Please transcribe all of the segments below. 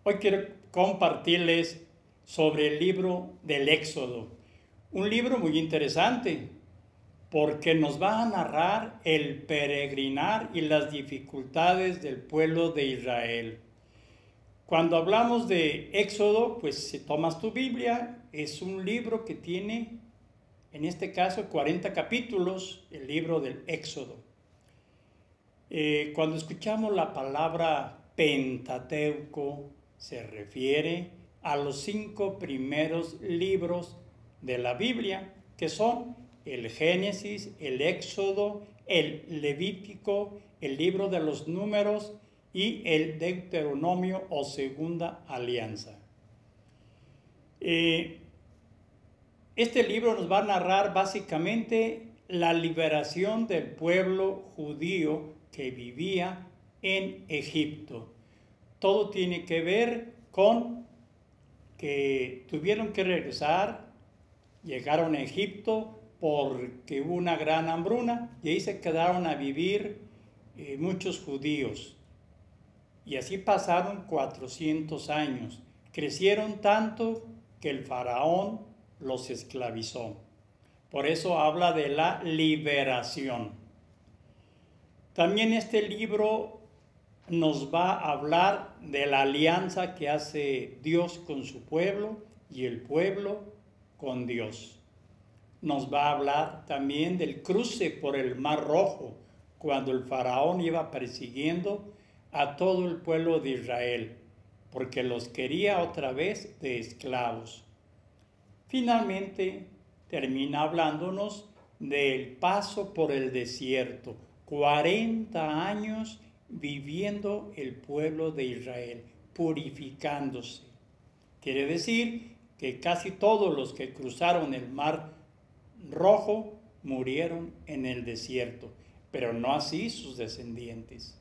Hoy quiero compartirles sobre el libro del Éxodo, un libro muy interesante porque nos va a narrar el peregrinar y las dificultades del pueblo de Israel. Cuando hablamos de Éxodo, pues si tomas tu Biblia, es un libro que tiene, en este caso, 40 capítulos, el libro del Éxodo. Cuando escuchamos la palabra Pentateuco, se refiere a los 5 primeros libros de la Biblia, que son el Génesis, el Éxodo, el Levítico, el libro de los Números y el Deuteronomio o Segunda Alianza. Este libro nos va a narrar básicamente la liberación del pueblo judío que vivía en Egipto. Todo tiene que ver con que tuvieron que regresar, llegaron a Egipto porque hubo una gran hambruna y ahí se quedaron a vivir muchos judíos. Y así pasaron 400 años. Crecieron tanto que el faraón los esclavizó. Por eso habla de la liberación. También este libro nos va a hablar de la alianza que hace Dios con su pueblo y el pueblo con Dios. Nos va a hablar también del cruce por el Mar Rojo, cuando el faraón iba persiguiendo a todo el pueblo de Israel, porque los quería otra vez de esclavos. Finalmente termina hablándonos del paso por el desierto, 40 años viviendo el pueblo de Israel, purificándose. Quiere decir que casi todos los que cruzaron el Mar Rojo murieron en el desierto, pero no así sus descendientes.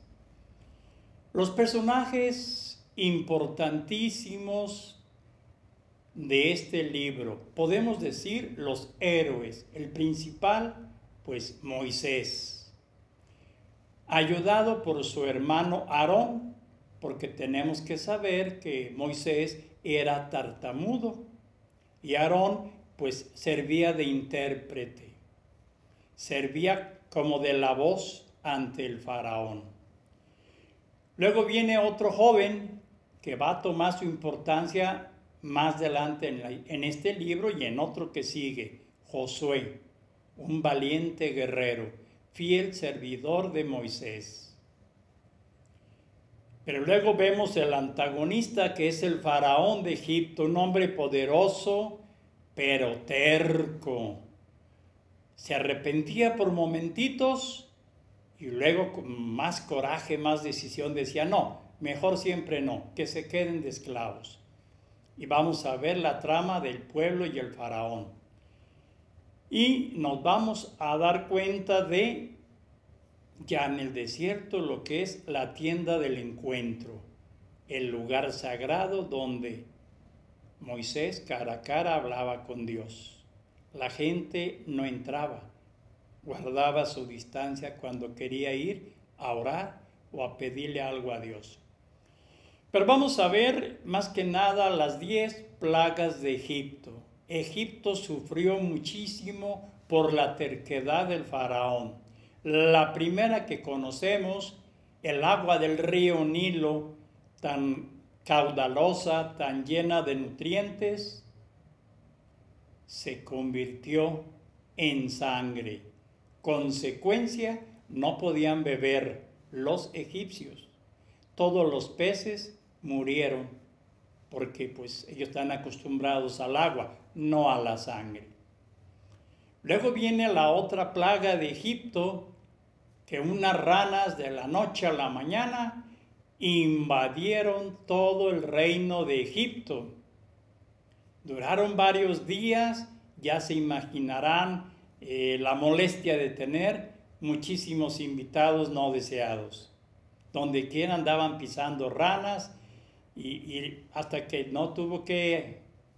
Los personajes importantísimos de este libro, podemos decir los héroes. El principal, pues Moisés, ayudado por su hermano Aarón, porque tenemos que saber que Moisés era tartamudo y Aarón pues servía de intérprete, servía como de la voz ante el faraón. Luego viene otro joven que va a tomar su importancia más adelante en este libro y en otro que sigue, Josué, un valiente guerrero, fiel servidor de Moisés. Pero luego vemos el antagonista, que es el faraón de Egipto, un hombre poderoso, pero terco. Se arrepentía por momentitos y luego con más coraje, más decisión decía, no, mejor siempre no, que se queden de esclavos. Y vamos a ver la trama del pueblo y el faraón. Y nos vamos a dar cuenta de, ya en el desierto, lo que es la tienda del encuentro, el lugar sagrado donde Moisés cara a cara hablaba con Dios. La gente no entraba, guardaba su distancia cuando quería ir a orar o a pedirle algo a Dios. Pero vamos a ver más que nada las 10 plagas de Egipto. Egipto sufrió muchísimo por la terquedad del faraón. La primera que conocemos, el agua del río Nilo, tan caudalosa, tan llena de nutrientes, se convirtió en sangre. Consecuencia, no podían beber los egipcios. Todos los peces murieron porque pues ellos están acostumbrados al agua, no a la sangre. Luego viene la otra plaga de Egipto, que unas ranas de la noche a la mañana invadieron todo el reino de Egipto. Duraron varios días, ya se imaginarán la molestia de tener muchísimos invitados no deseados. Donde quiera andaban pisando ranas y hasta que no tuvo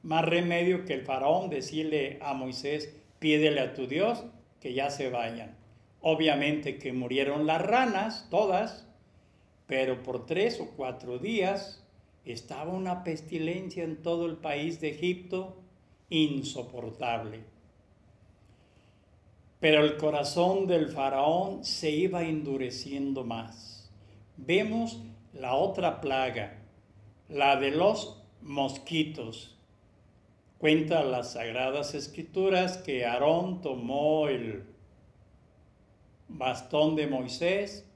más remedio que el faraón decirle a Moisés, pídele a tu Dios que ya se vayan. Obviamente que murieron las ranas, todas, pero por 3 o 4 días Estaba una pestilencia en todo el país de Egipto insoportable. Pero el corazón del faraón se iba endureciendo más. Vemos la otra plaga, la de los mosquitos. Cuenta las Sagradas Escrituras que Aarón tomó el bastón de Moisés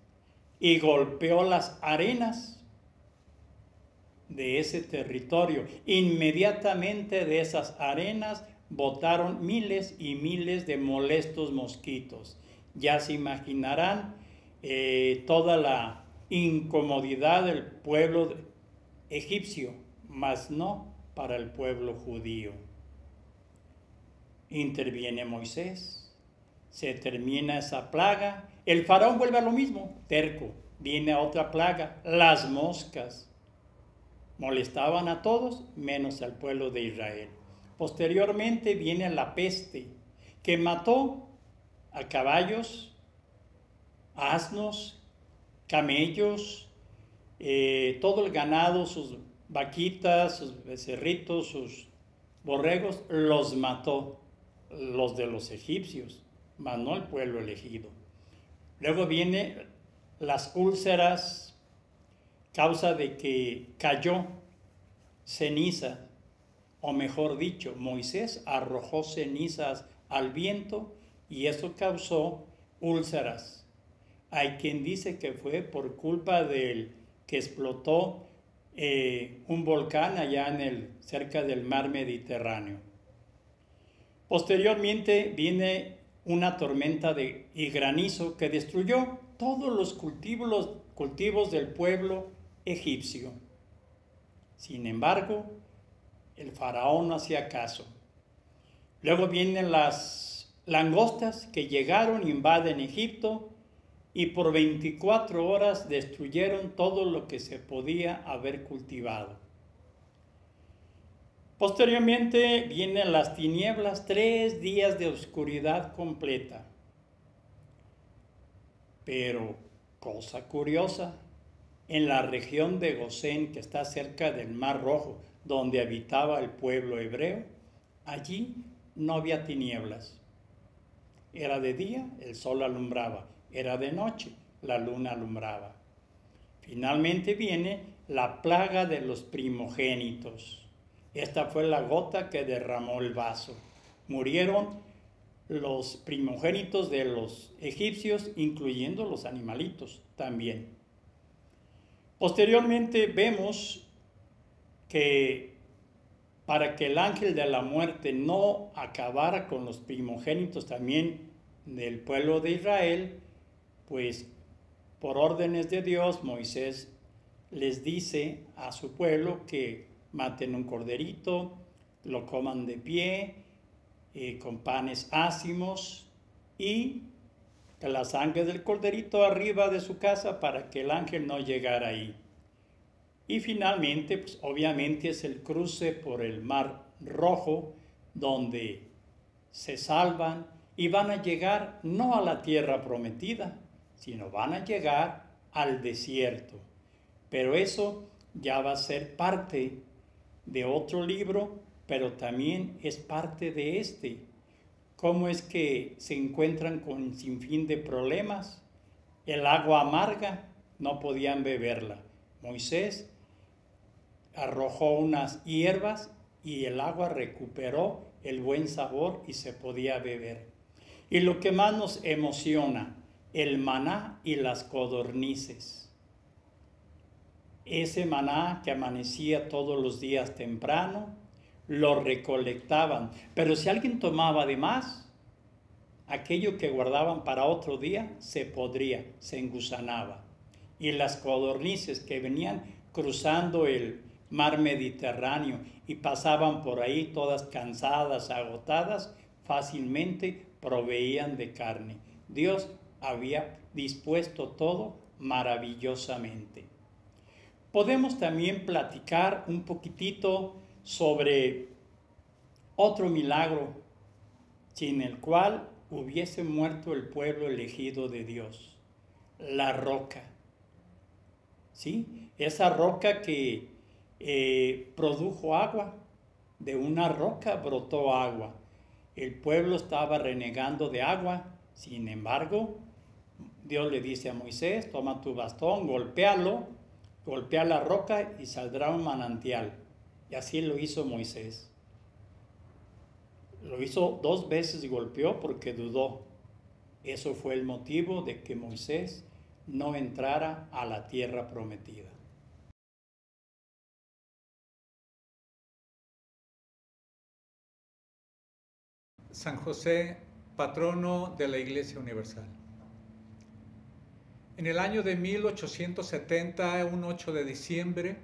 y golpeó las arenas de ese territorio. Inmediatamente de esas arenas botaron miles y miles de molestos mosquitos. Ya se imaginarán toda la incomodidad del pueblo egipcio, mas no para el pueblo judío. Interviene Moisés, se termina esa plaga, el faraón vuelve a lo mismo, terco, viene a otra plaga, las moscas. Molestaban a todos menos al pueblo de Israel. Posteriormente viene la peste, que mató a caballos, asnos, camellos, todo el ganado, sus vaquitas, sus becerritos, sus borregos, los mató, los de los egipcios, mas no el pueblo elegido. Luego viene las úlceras, causa de que cayó ceniza, o mejor dicho, Moisés arrojó cenizas al viento y eso causó úlceras. Hay quien dice que fue por culpa del que explotó un volcán allá cerca del mar Mediterráneo. Posteriormente viene una tormenta y granizo que destruyó todos los cultivos del pueblo egipcio. Sin embargo, el faraón no hacía caso. Luego vienen las langostas que llegaron, invaden Egipto y por 24 horas destruyeron todo lo que se podía haber cultivado. Posteriormente vienen las tinieblas, 3 días de oscuridad completa. Pero, cosa curiosa, en la región de Gosén, que está cerca del Mar Rojo, donde habitaba el pueblo hebreo, allí no había tinieblas. Era de día, el sol alumbraba. Era de noche, la luna alumbraba. Finalmente viene la plaga de los primogénitos. Esta fue la gota que derramó el vaso. Murieron los primogénitos de los egipcios, incluyendo los animalitos también. Posteriormente vemos que para que el ángel de la muerte no acabara con los primogénitos también del pueblo de Israel, pues por órdenes de Dios, Moisés les dice a su pueblo que maten un corderito, lo coman de pie, con panes ácimos y que la sangre del corderito arriba de su casa para que el ángel no llegara ahí. Y finalmente, pues obviamente es el cruce por el Mar Rojo, donde se salvan y van a llegar no a la tierra prometida, sino van a llegar al desierto. Pero eso ya va a ser parte de otro libro, pero también es parte de este. ¿Cómo es que se encuentran con un sinfín de problemas? El agua amarga, no podían beberla. Moisés arrojó unas hierbas y el agua recuperó el buen sabor y se podía beber. Y lo que más nos emociona, el maná y las codornices. Ese maná que amanecía todos los días temprano, lo recolectaban. Pero si alguien tomaba de más, aquello que guardaban para otro día se podría, se engusanaba. Y las codornices que venían cruzando el mar Mediterráneo y pasaban por ahí todas cansadas, agotadas, fácilmente proveían de carne. Dios había dispuesto todo maravillosamente. Podemos también platicar un poquitito sobre otro milagro sin el cual hubiese muerto el pueblo elegido de Dios, la roca. ¿Sí? Esa roca que produjo agua, de una roca brotó agua. El pueblo estaba renegando de agua, sin embargo, Dios le dice a Moisés, toma tu bastón, golpéalo, golpea la roca y saldrá un manantial. Y así lo hizo Moisés. Lo hizo 2 veces y golpeó porque dudó. Eso fue el motivo de que Moisés no entrara a la tierra prometida. San José, patrono de la Iglesia Universal. En el año de 1870, un 8 de diciembre,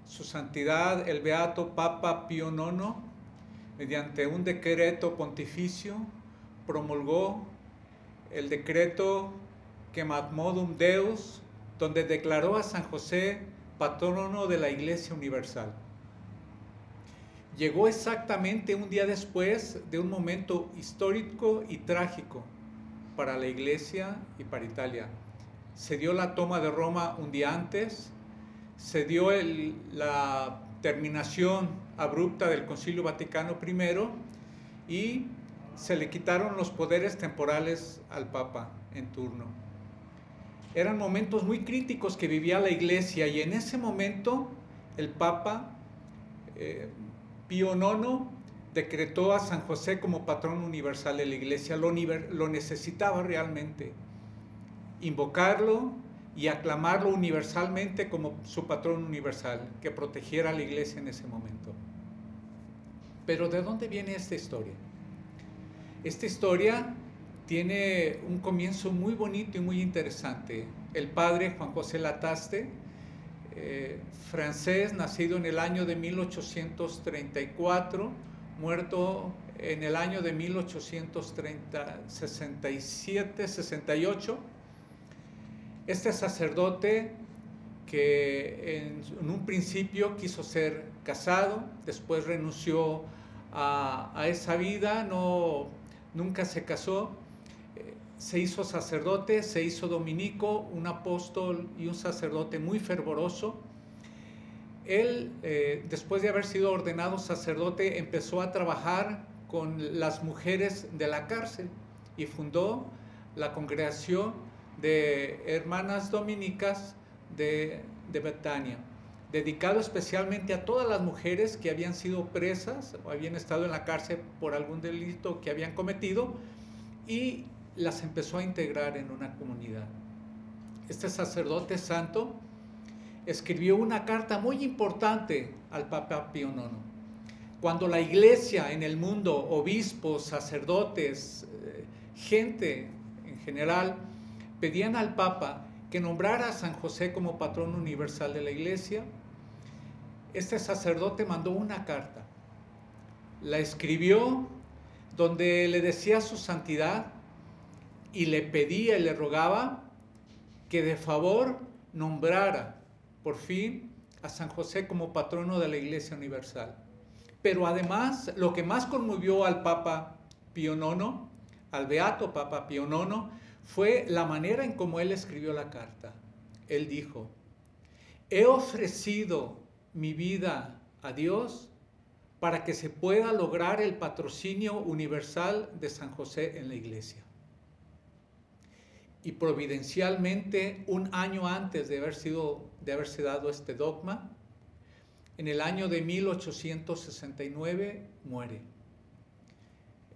Su Santidad el Beato Papa Pío IX, mediante un decreto pontificio, promulgó el decreto Quemadmodum Deus, donde declaró a San José patrono de la Iglesia Universal. Llegó exactamente un día después de un momento histórico y trágico para la Iglesia y para Italia. Se dio la toma de Roma un día antes, se dio la terminación abrupta del Concilio Vaticano I y se le quitaron los poderes temporales al Papa en turno. Eran momentos muy críticos que vivía la Iglesia y en ese momento el Papa Pío IX decretó a San José como patrón universal de la Iglesia. Lo necesitaba realmente. Invocarlo y aclamarlo universalmente como su patrón universal, que protegiera a la Iglesia en ese momento. Pero ¿de dónde viene esta historia? Esta historia tiene un comienzo muy bonito y muy interesante. El padre Juan José Lataste, francés, nacido en el año de 1834, muerto en el año de 1867-68. Este sacerdote que en un principio quiso ser casado, después renunció a esa vida, nunca se casó, se hizo sacerdote, se hizo dominico, un apóstol y un sacerdote muy fervoroso. Él, después de haber sido ordenado sacerdote, empezó a trabajar con las mujeres de la cárcel y fundó la congregación de hermanas dominicas de Betania, dedicado especialmente a todas las mujeres que habían sido presas o habían estado en la cárcel por algún delito que habían cometido, y las empezó a integrar en una comunidad. Este sacerdote santo escribió una carta muy importante al Papa Pío IX. Cuando la Iglesia en el mundo, obispos, sacerdotes, gente en general, pedían al Papa que nombrara a San José como patrón universal de la Iglesia, este sacerdote mandó una carta. La escribió donde le decía a su santidad y le pedía y le rogaba que de favor nombrara por fin a San José como patrono de la Iglesia Universal. Pero además, lo que más conmovió al Papa Pío IX, al Beato Papa Pío IX, fue la manera en cómo él escribió la carta. Él dijo: he ofrecido mi vida a Dios para que se pueda lograr el patrocinio universal de San José en la Iglesia. Y providencialmente, un año antes de haberse dado este dogma, en el año de 1869 muere.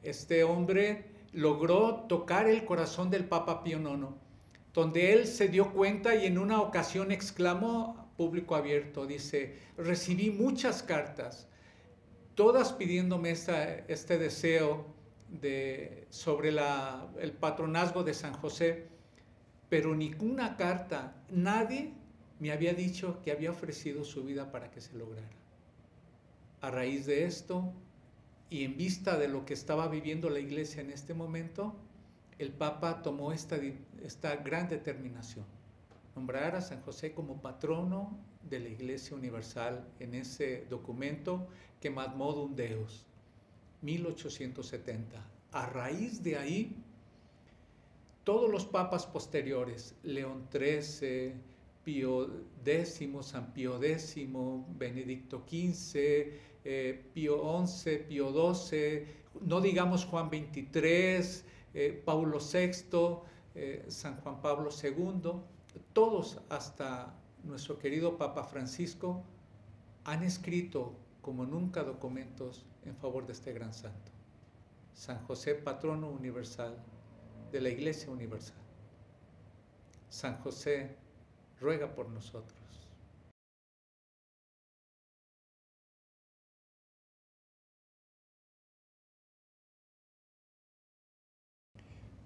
Este hombre logró tocar el corazón del Papa Pío IX, donde él se dio cuenta y en una ocasión exclamó, público abierto, dice: recibí muchas cartas, todas pidiéndome este deseo sobre el patronazgo de San José, pero ninguna carta, nadie me había dicho que había ofrecido su vida para que se lograra. A raíz de esto, y en vista de lo que estaba viviendo la Iglesia en este momento, el Papa tomó esta gran determinación: nombrar a San José como patrono de la Iglesia Universal en ese documento Quemadmodum Deus, 1870. A raíz de ahí, todos los papas posteriores, León XIII, Pío X, San Pío X, Benedicto XV, Pío XI, Pío XII, no digamos Juan XXIII, Paulo VI, San Juan Pablo II, todos hasta nuestro querido Papa Francisco han escrito como nunca documentos en favor de este gran santo. San José, patrono universal de la Iglesia Universal. San José, ruega por nosotros.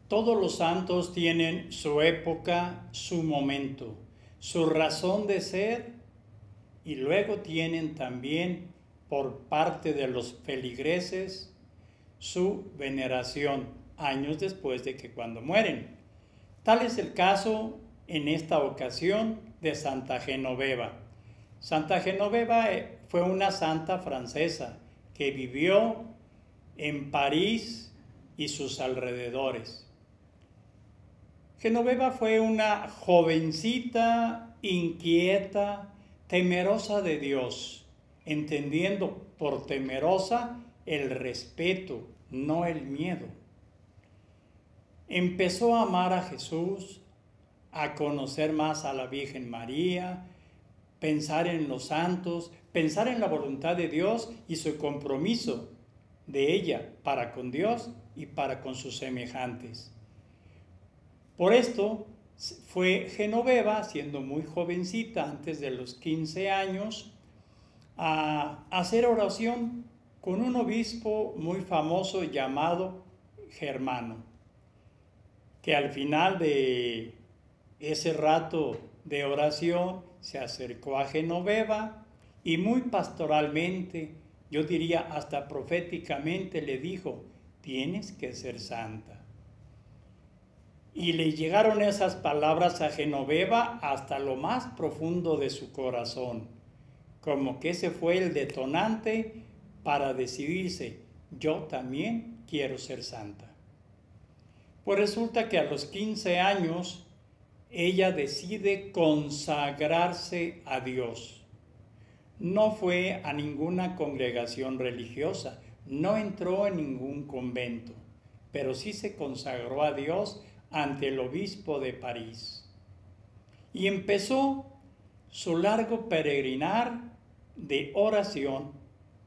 Todos los santos tienen su época, su momento, su razón de ser, y luego tienen también por parte de los feligreses su veneración años después de que cuando mueren. Tal es el caso en esta ocasión de Santa Genoveva. Santa Genoveva fue una santa francesa que vivió en París y sus alrededores. Genoveva fue una jovencita inquieta, temerosa de Dios, entendiendo por temerosa el respeto, no el miedo. Empezó a amar a Jesús, a conocer más a la Virgen María, pensar en los santos, pensar en la voluntad de Dios y su compromiso de ella para con Dios y para con sus semejantes. Por esto fue Genoveva, siendo muy jovencita, antes de los 15 años, a hacer oración con un obispo muy famoso llamado Germano, que al final de ese rato de oración se acercó a Genoveva y muy pastoralmente, yo diría hasta proféticamente, le dijo: tienes que ser santa. Y le llegaron esas palabras a Genoveva hasta lo más profundo de su corazón, como que ese fue el detonante para decidirse: yo también quiero ser santa. Pues resulta que a los 15 años ella decide consagrarse a Dios. No fue a ninguna congregación religiosa, no entró en ningún convento, pero sí se consagró a Dios ante el obispo de París. Y empezó su largo peregrinar de oración,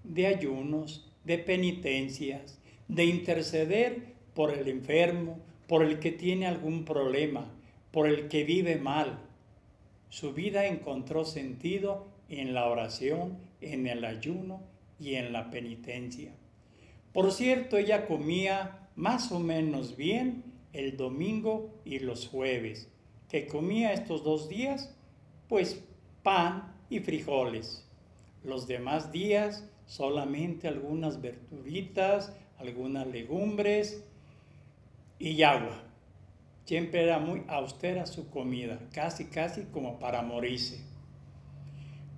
de ayunos, de penitencias, de interceder por el enfermo, por el que tiene algún problema, por el que vive mal. Su vida encontró sentido en la oración, en el ayuno y en la penitencia. Por cierto, ella comía más o menos bien el domingo y los jueves, que comía estos 2 días, pues pan y frijoles. Los demás días solamente algunas verduritas, algunas legumbres y agua. Siempre era muy austera su comida, casi como para morirse.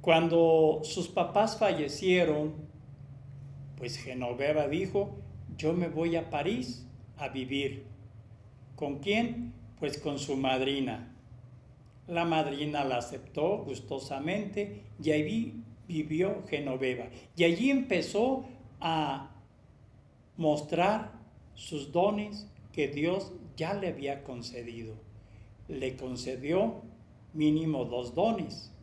Cuando sus papás fallecieron, pues Genoveva dijo: yo me voy a París a vivir. ¿Con quién? Pues con su madrina. La madrina la aceptó gustosamente y ahí vivió Genoveva. Y allí empezó a mostrar sus dones que Dios ya le había concedido. Le concedió mínimo 2 dones,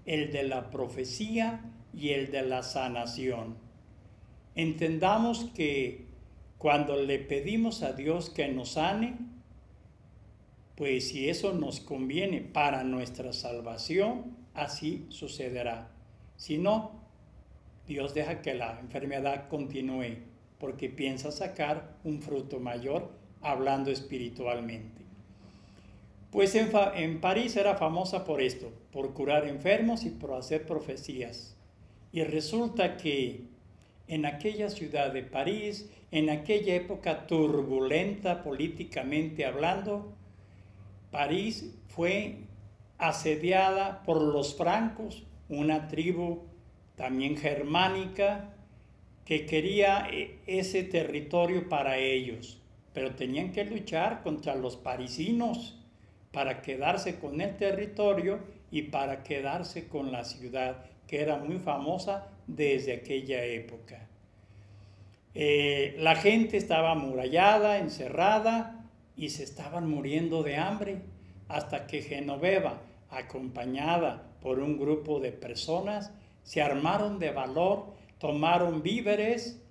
el de la profecía y el de la sanación. Entendamos que cuando le pedimos a Dios que nos sane, pues si eso nos conviene para nuestra salvación, así sucederá. Si no, Dios deja que la enfermedad continúe, porque piensa sacar un fruto mayor hablando espiritualmente. Pues en París era famosa por esto, por curar enfermos y por hacer profecías. Y resulta que en aquella ciudad de París, en aquella época turbulenta políticamente hablando, París fue asediada por los francos, una tribu también germánica que quería ese territorio para ellos, pero tenían que luchar contra los parisinos, para quedarse con el territorio y para quedarse con la ciudad, que era muy famosa desde aquella época. La gente estaba amurallada, encerrada, y se estaban muriendo de hambre, hasta que Genoveva, acompañada por un grupo de personas, se armaron de valor, tomaron víveres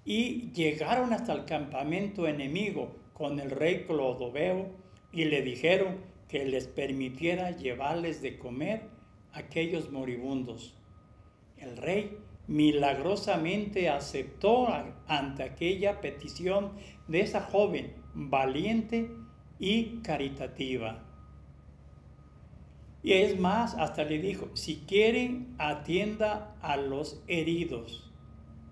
y llegaron hasta el campamento enemigo con el rey Clodoveo y le dijeron que les permitiera llevarles de comer a aquellos moribundos. El rey milagrosamente aceptó ante aquella petición de esa joven valiente y caritativa. Y es más, hasta le dijo, si quieren, atienda a los heridos.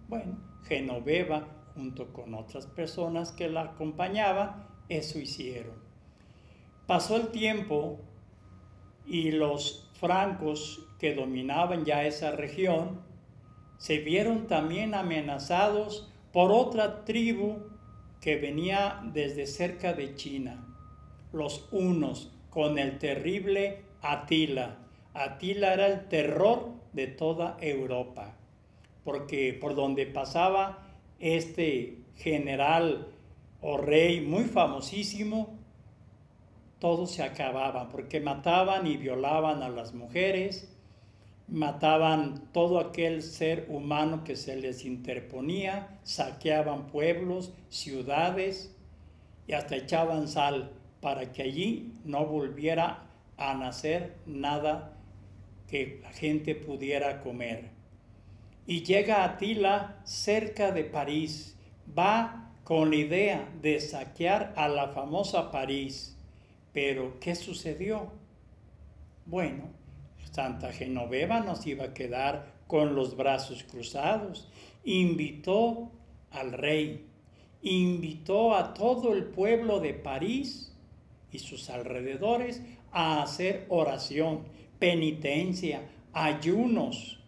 Bueno, Genoveva, junto con otras personas que la acompañaban, eso hicieron. Pasó el tiempo y los francos que dominaban ya esa región se vieron también amenazados por otra tribu que venía desde cerca de China, los hunos, con el terrible Atila. Atila era el terror de toda Europa, porque por donde pasaba este general o rey muy famosísimo, todos se acababan, porque mataban y violaban a las mujeres, mataban todo aquel ser humano que se les interponía, saqueaban pueblos, ciudades y hasta echaban sal para que allí no volviera a nacer nada que la gente pudiera comer. Y llega Atila cerca de París, va con la idea de saquear a la famosa París. Pero, ¿qué sucedió? Bueno, Santa Genoveva no se iba a quedar con los brazos cruzados. Invitó al rey, invitó a todo el pueblo de París y sus alrededores a hacer oración, penitencia, ayunos.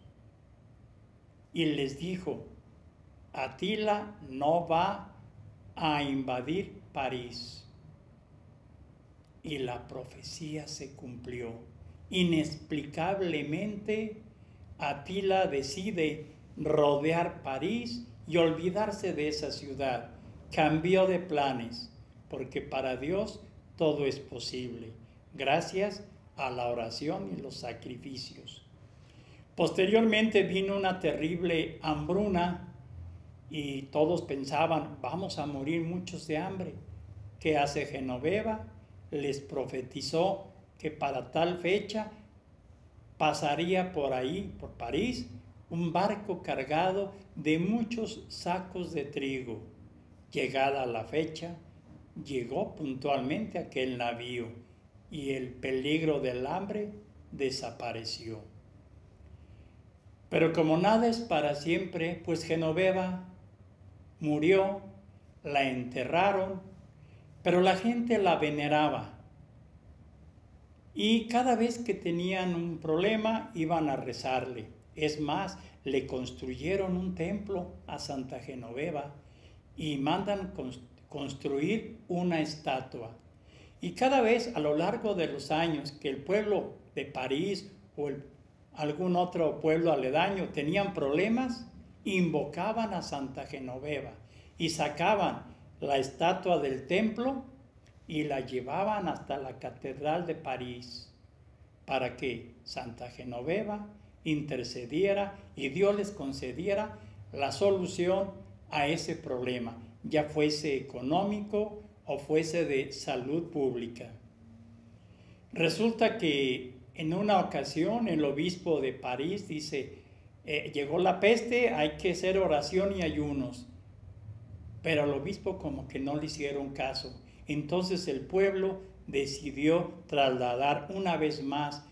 Y les dijo, Atila no va a invadir París. Y la profecía se cumplió. Inexplicablemente, Atila decide rodear París y olvidarse de esa ciudad. Cambió de planes, porque para Dios todo es posible, gracias a la oración y los sacrificios. Posteriormente vino una terrible hambruna y todos pensaban, vamos a morir muchos de hambre. ¿Qué hace Genoveva? Les profetizó que para tal fecha pasaría por ahí, por París, un barco cargado de muchos sacos de trigo. Llegada la fecha, llegó puntualmente aquel navío y el peligro del hambre desapareció. Pero como nada es para siempre, pues Genoveva murió, la enterraron, pero la gente la veneraba. Y cada vez que tenían un problema, iban a rezarle. Es más, le construyeron un templo a Santa Genoveva y mandan construir una estatua. Y cada vez a lo largo de los años que el pueblo de París o algún otro pueblo aledaño tenían problemas, invocaban a Santa Genoveva y sacaban la estatua del templo y la llevaban hasta la Catedral de París para que Santa Genoveva intercediera y Dios les concediera la solución a ese problema, ya fuese económico o fuese de salud pública. Resulta que en una ocasión el obispo de París dice, llegó la peste, hay que hacer oración y ayunos. Pero al obispo como que no le hicieron caso. Entonces el pueblo decidió trasladar una vez más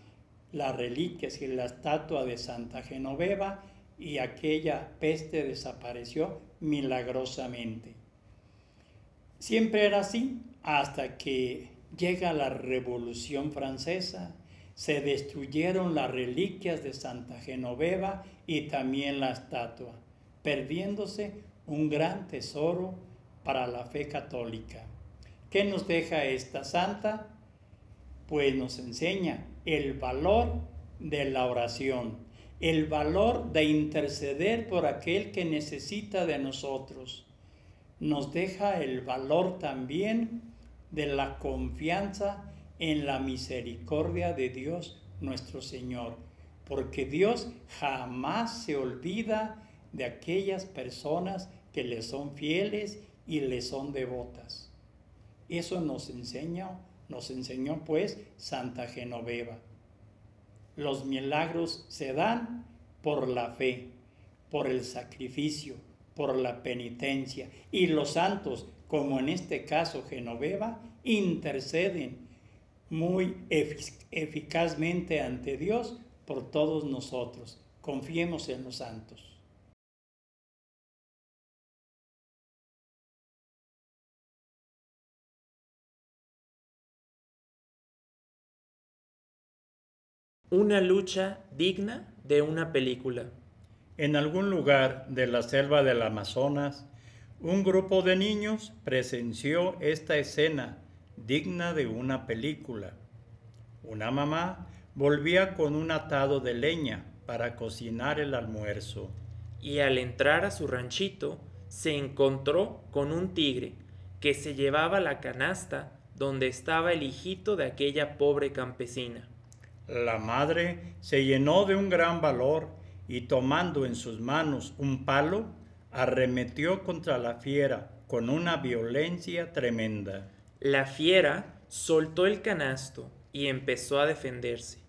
las reliquias y la estatua de Santa Genoveva y aquella peste desapareció milagrosamente. Siempre era así hasta que llega la Revolución Francesa, se destruyeron las reliquias de Santa Genoveva y también la estatua, perdiéndose un gran tesoro para la fe católica. ¿Qué nos deja esta santa? pues nos enseña el valor de la oración, el valor de interceder por aquel que necesita de nosotros. Nos deja el valor también de la confianza en la misericordia de Dios nuestro Señor, porque Dios jamás se olvida de aquellas personas que le son fieles y le son devotas. Eso nos enseñó pues Santa Genoveva. Los milagros se dan por la fe, por el sacrificio, por la penitencia, y los santos, como en este caso Genoveva, interceden muy eficazmente ante Dios por todos nosotros. Confiemos en los santos. Una lucha digna de una película. En algún lugar de la selva del Amazonas, un grupo de niños presenció esta escena digna de una película. Una mamá volvía con un atado de leña para cocinar el almuerzo. Y al entrar a su ranchito, se encontró con un tigre que se llevaba la canasta donde estaba el hijito de aquella pobre campesina. La madre se llenó de un gran valor y tomando en sus manos un palo, arremetió contra la fiera con una violencia tremenda. La fiera soltó el canasto y empezó a defenderse.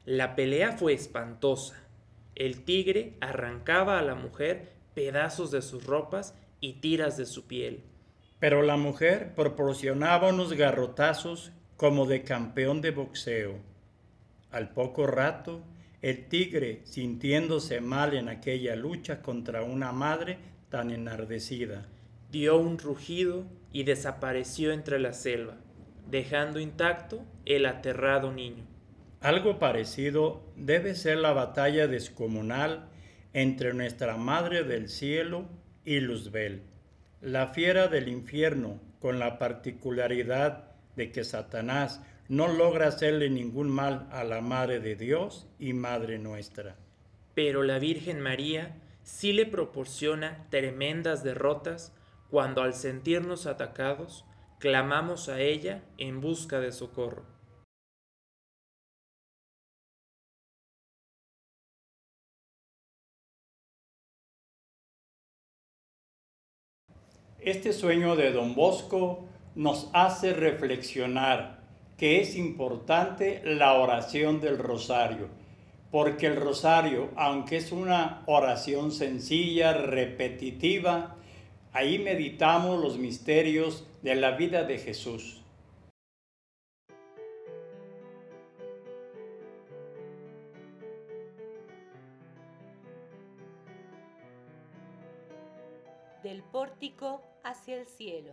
La pelea fue espantosa. El tigre arrancaba a la mujer pedazos de sus ropas y tiras de su piel. Pero la mujer proporcionaba unos garrotazos como de campeón de boxeo. Al poco rato, el tigre, sintiéndose mal en aquella lucha contra una madre tan enardecida, dio un rugido y desapareció entre la selva, dejando intacto el aterrado niño. Algo parecido debe ser la batalla descomunal entre nuestra Madre del Cielo y Luzbel, la fiera del infierno, con la particularidad de que Satanás no logra hacerle ningún mal a la Madre de Dios y Madre nuestra. Pero la Virgen María sí le proporciona tremendas derrotas cuando al sentirnos atacados, clamamos a ella en busca de socorro. Este sueño de Don Bosco nos hace reflexionar que es importante la oración del rosario, porque el rosario, aunque es una oración sencilla, repetitiva, ahí meditamos los misterios de la vida de Jesús. Del pórtico hacia el cielo.